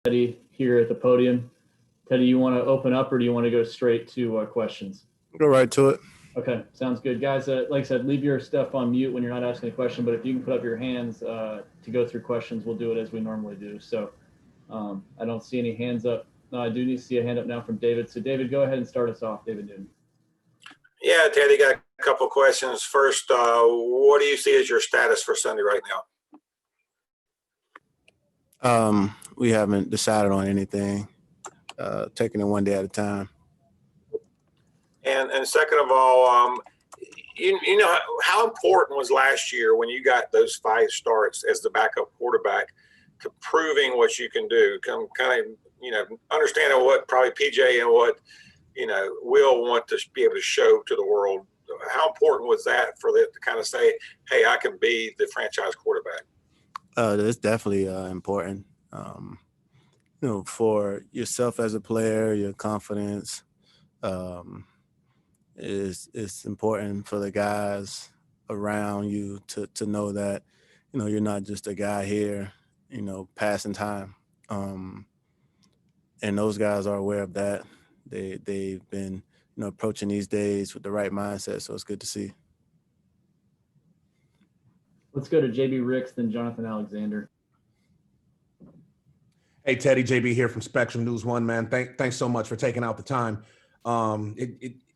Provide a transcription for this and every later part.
Teddy here at the podium. Teddy, you want to open up or do you want to go straight to questions? Go right to it. Okay, sounds good. Guys, like I said, leave your stuff on mute when you're not asking a question, but if you can put up your hands to go through questions, we'll do it as we normally do. So I don't see any hands up. No, I do need to see a hand up now from David. So David, go ahead and start us off, David Newton. Yeah, Teddy, got a couple of questions. First, what do you see as your status for Sunday right now? We haven't decided on anything. Taking it one day at a time. And second of all, you know how important was last year when you got those 5 starts as the backup quarterback to proving what you can do, kind of understanding what probably PJ and what Will want to be able to show to the world. How important was that for them to kind of say, hey, I can be the franchise quarterback? That's definitely important. For yourself as a player, your confidence is important for the guys around you to know that you're not just a guy here, passing time. And those guys are aware of that. They've been approaching these days with the right mindset, so it's good to see. Let's go to JB Ricks, then Jonathan Alexander. Hey, Teddy, JB here from Spectrum News One, man. Thanks so much for taking out the time.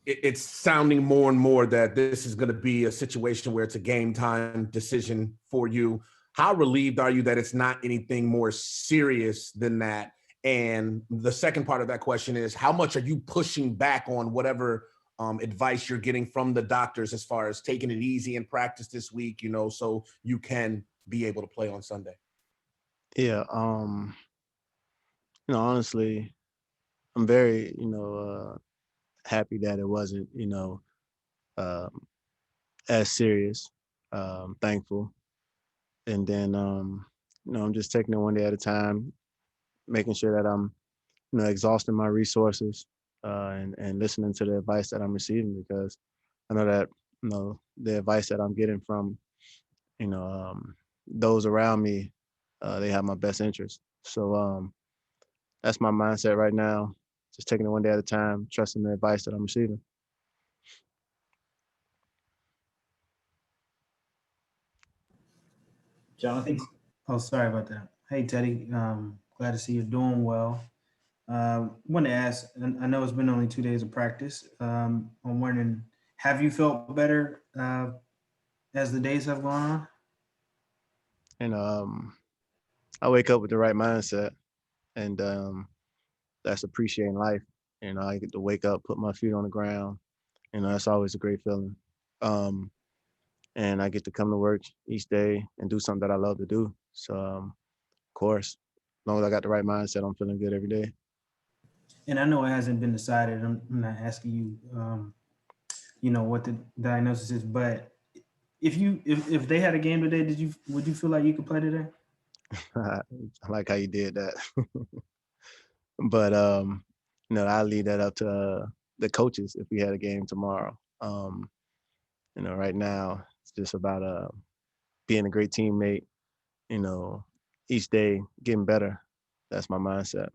It's sounding more and more that this is going to be a situation where it's a game time decision for you. How relieved are you that it's not anything more serious than that? And the second part of that question is, how much are you pushing back on whatever advice you're getting from the doctors as far as taking it easy in practice this week, so you can be able to play on Sunday? Yeah. Honestly, I'm very, happy that it wasn't, as serious. Thankful. And then, I'm just taking it one day at a time, making sure that I'm, exhausting my resources and listening to the advice that I'm receiving, because I know that, the advice that I'm getting from, those around me, they have my best interest. So that's my mindset right now. Just taking it one day at a time, trusting the advice that I'm receiving. Jonathan? Oh, sorry about that. Hey, Teddy. Glad to see you're doing well. Want to ask, and I know it's been only 2 days of practice. I'm wondering, have you felt better as the days have gone on? I wake up with the right mindset, and that's appreciating life. I get to wake up, put my feet on the ground. That's always a great feeling. And I get to come to work each day and do something that I love to do. So, of course, as long as I got the right mindset, I'm feeling good every day. And I know it hasn't been decided. I'm not asking you, what the diagnosis is, but if they had a game today, would you feel like you could play today? I like how you did that. But I'll leave that up to the coaches if we had a game tomorrow. Right now it's just about being a great teammate, each day getting better. That's my mindset.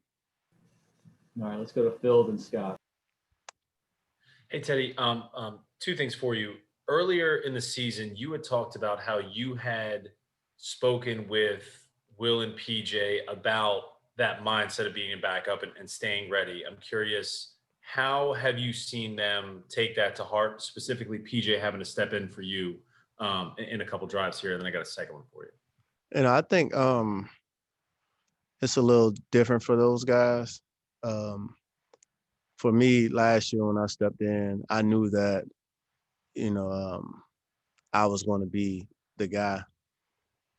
All right, let's go to Phil and Scott. Hey, Teddy, 2 things for you. Earlier in the season, you had talked about how you had spoken with Will and PJ about that mindset of being a backup and staying ready. I'm curious, how have you seen them take that to heart, specifically PJ having to step in for you in a couple drives here, and then I got a second one for you. I think it's a little different for those guys. For me, last year when I stepped in, I knew that, I was going to be the guy,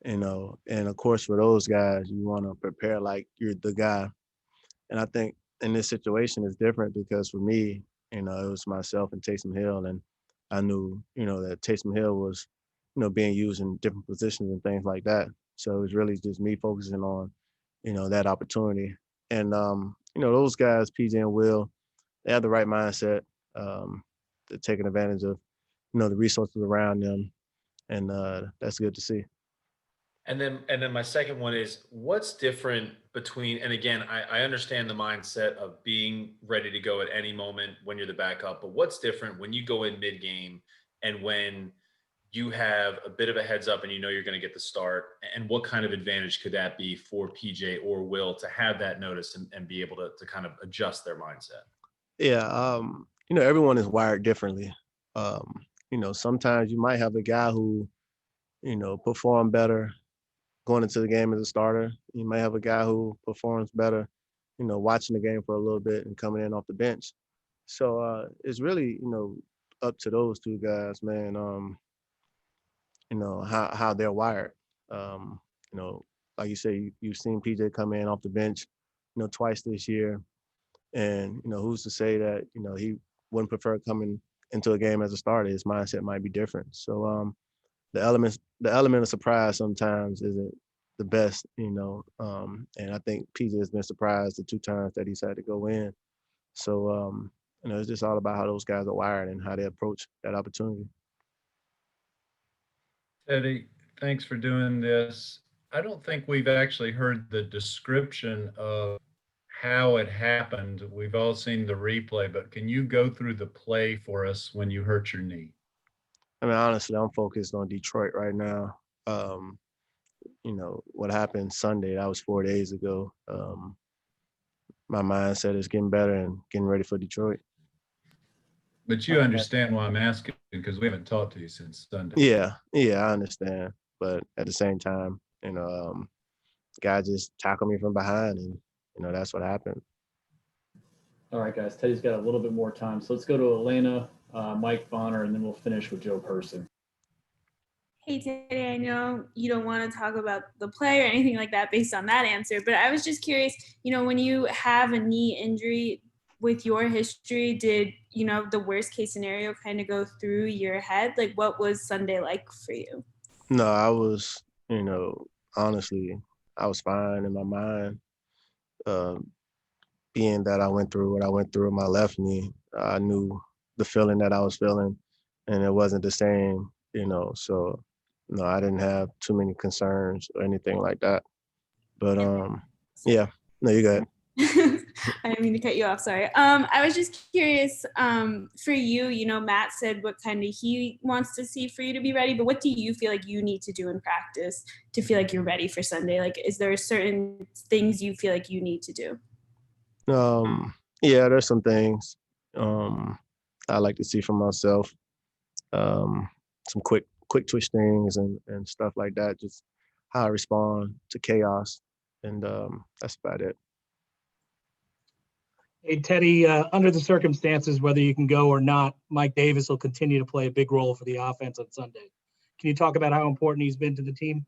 and of course for those guys, you want to prepare like you're the guy. And I think in this situation it's different because for me, it was myself and Taysom Hill, and I knew, that Taysom Hill was, being used in different positions and things like that. So it was really just me focusing on, that opportunity. And those guys, PJ and Will, they have the right mindset. They're taking advantage of, the resources around them, and that's good to see. And then my second one is, what's different between, and again, I understand the mindset of being ready to go at any moment when you're the backup, but what's different when you go in mid game and when you have a bit of a heads up and you know you're going to get the start, and what kind of advantage could that be for PJ or Will to have that notice and be able to kind of adjust their mindset? Yeah, everyone is wired differently. Sometimes you might have a guy who, perform better going into the game as a starter. You might have a guy who performs better, watching the game for a little bit and coming in off the bench. So it's really, up to those two guys, man. How they're wired. Um, like you say, you've seen PJ come in off the bench, twice this year. And, who's to say that, he wouldn't prefer coming into a game as a starter. His mindset might be different. So the element of surprise sometimes isn't the best, and I think PJ has been surprised the 2 times that he's had to go in. So it's just all about how those guys are wired and how they approach that opportunity. Eddie, thanks for doing this. I don't think we've actually heard the description of how it happened. We've all seen the replay, but can you go through the play for us when you hurt your knee? I mean, honestly, I'm focused on Detroit right now. What happened Sunday, that was 4 days ago. My mindset is getting better and getting ready for Detroit. But you understand why I'm asking, because we haven't talked to you since Sunday. Yeah, I understand. But at the same time, guy just tackled me from behind, and that's what happened. All right, guys. Teddy's got a little bit more time, so let's go to Elena, Mike Bonner, and then we'll finish with Joe Person. Hey, Teddy, I know you don't want to talk about the play or anything like that based on that answer, but I was just curious, when you have a knee injury with your history, did, the worst case scenario kind of go through your head? Like, what was Sunday like for you? No, I was, honestly, I was fine in my mind. Being that I went through what I went through with my left knee, I knew the feeling that I was feeling, and it wasn't the same, so no, I didn't have too many concerns or anything like that. But yeah, no, you got it. I didn't mean to cut you off. Sorry. I was just curious, for you, Matt said what kind of he wants to see for you to be ready, but what do you feel like you need to do in practice to feel like you're ready for Sunday? Like, is there certain things you feel like you need to do? Yeah, there's some things I like to see from myself. Some quick twitch things and stuff like that, just how I respond to chaos. And that's about it. Hey, Teddy, under the circumstances, whether you can go or not, Mike Davis will continue to play a big role for the offense on Sunday. Can you talk about how important he's been to the team?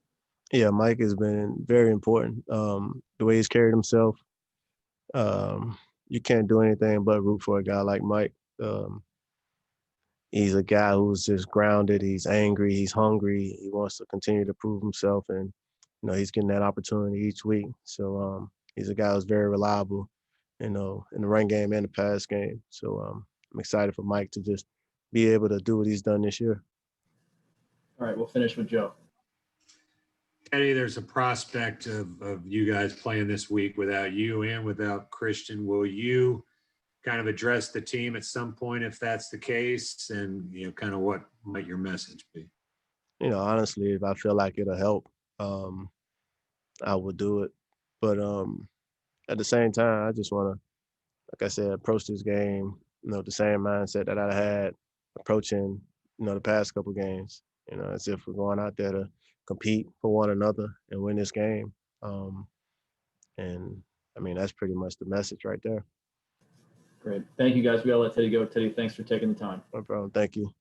Yeah, Mike has been very important. The way he's carried himself, you can't do anything but root for a guy like Mike. He's a guy who's just grounded. He's angry. He's hungry. He wants to continue to prove himself, and he's getting that opportunity each week. So he's a guy who's very reliable, in the run game and the pass game. So I'm excited for Mike to just be able to do what he's done this year. All right, we'll finish with Joe. Eddie, there's a prospect of you guys playing this week without you and without Christian. Will you kind of address the team at some point if that's the case? And, kind of what might your message be? Honestly, if I feel like it'll help, I will do it. But at the same time, I just want to, like I said, approach this game, the same mindset that I had approaching, the past couple games, as if we're going out there to compete for one another and win this game. And I mean, that's pretty much the message right there. Great. Thank you, guys. We got to let Teddy go. Teddy, thanks for taking the time. No problem. Thank you.